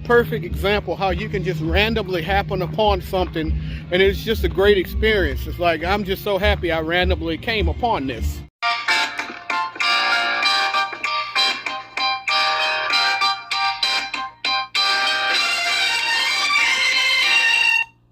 perfect example how you can just randomly happen upon something and it's just a great experience. It's like, I'm just so happy I randomly came upon this.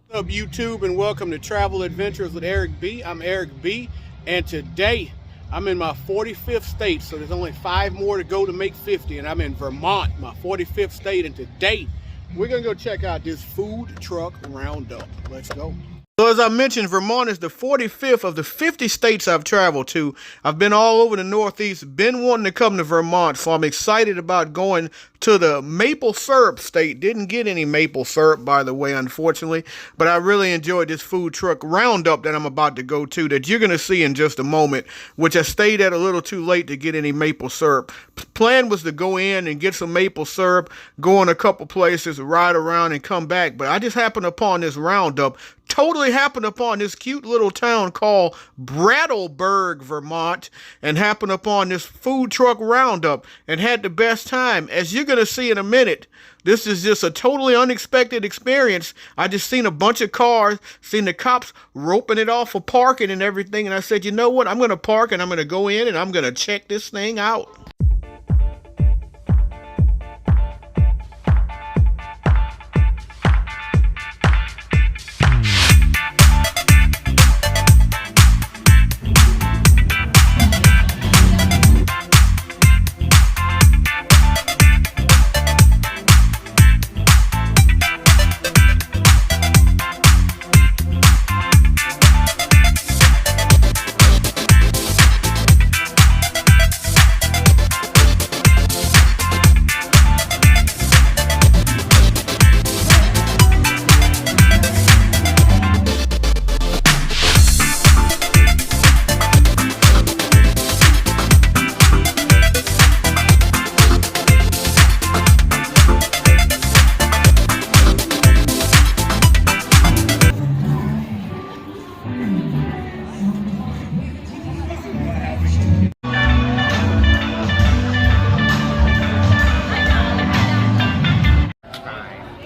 What's up, YouTube, and welcome to Travel Adventures with Eric B. I'm Eric B, and today I'm in my 45th state, so there's only 5 more to go to make 50, and I'm in Vermont, my 45th state, and today we're gonna go check out this food truck roundup. Let's go. So as I mentioned, Vermont is the 45th of the 50 states I've traveled to. I've been all over the Northeast, been wanting to come to Vermont, so I'm excited about going to the maple syrup state. Didn't get any maple syrup, by the way, unfortunately, but I really enjoyed this food truck roundup that I'm about to go to that you're going to see in just a moment, which I stayed at a little too late to get any maple syrup. Plan was to go in and get some maple syrup, go in a couple places, ride around and come back, but I just happened upon this roundup. Totally happened upon this cute little town called Brattleboro, Vermont, and happened upon this food truck roundup and had the best time. As you're going to see in a minute, this is just a totally unexpected experience. I just seen a bunch of cars, seen the cops roping it off for parking and everything, and I said, you know what, I'm going to park and I'm going to go in and I'm going to check this thing out.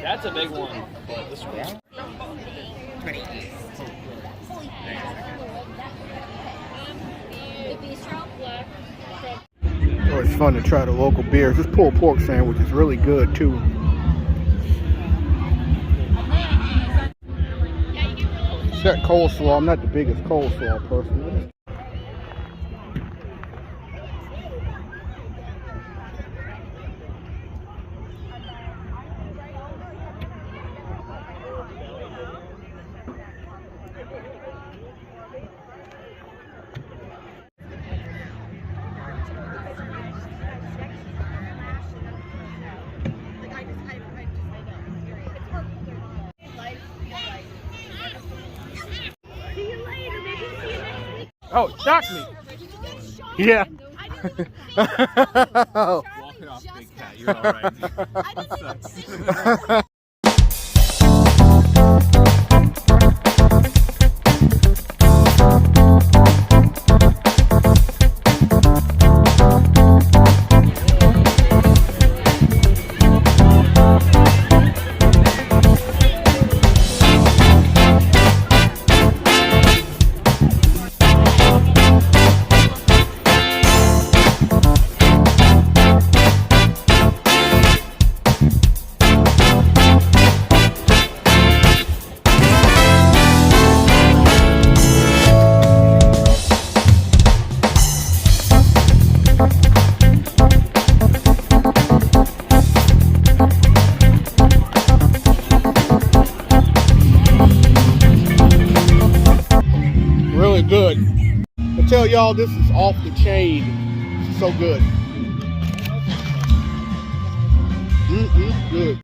That's a big one. But this one. Oh, it's fun to try the local beers. This pulled pork sandwich is really good too. It's got coleslaw. I'm not the biggest coleslaw person. Oh, it shocked me. Yeah. Walk it off, big cat. You're all right. Good. I tell y'all, this is off the chain. It's so good. Good.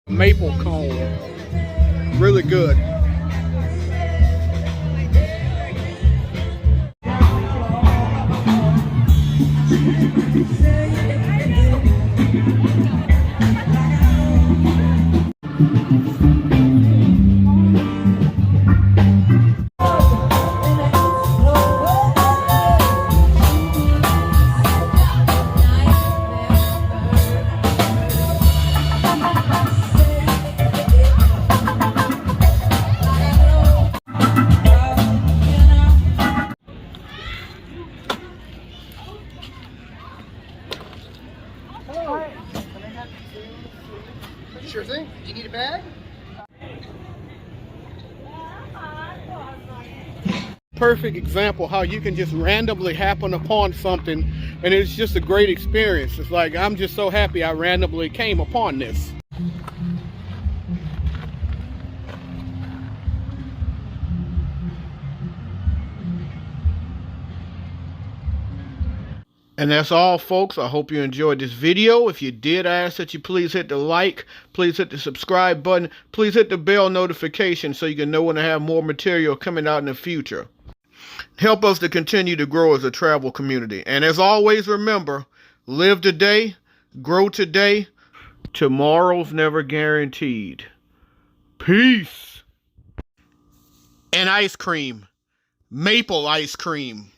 Maple cone, really good. Sure thing. Do you need a bag? Perfect example how you can just randomly happen upon something and it's just a great experience. It's like, I'm just so happy I randomly came upon this. And that's all, folks. I hope you enjoyed this video. If you did, I ask that you please hit the like, please hit the subscribe button, please hit the bell notification so you can know when I have more material coming out in the future. Help us to continue to grow as a travel community. And as always, remember, live today, grow today. Tomorrow's never guaranteed. Peace. And ice cream. Maple ice cream.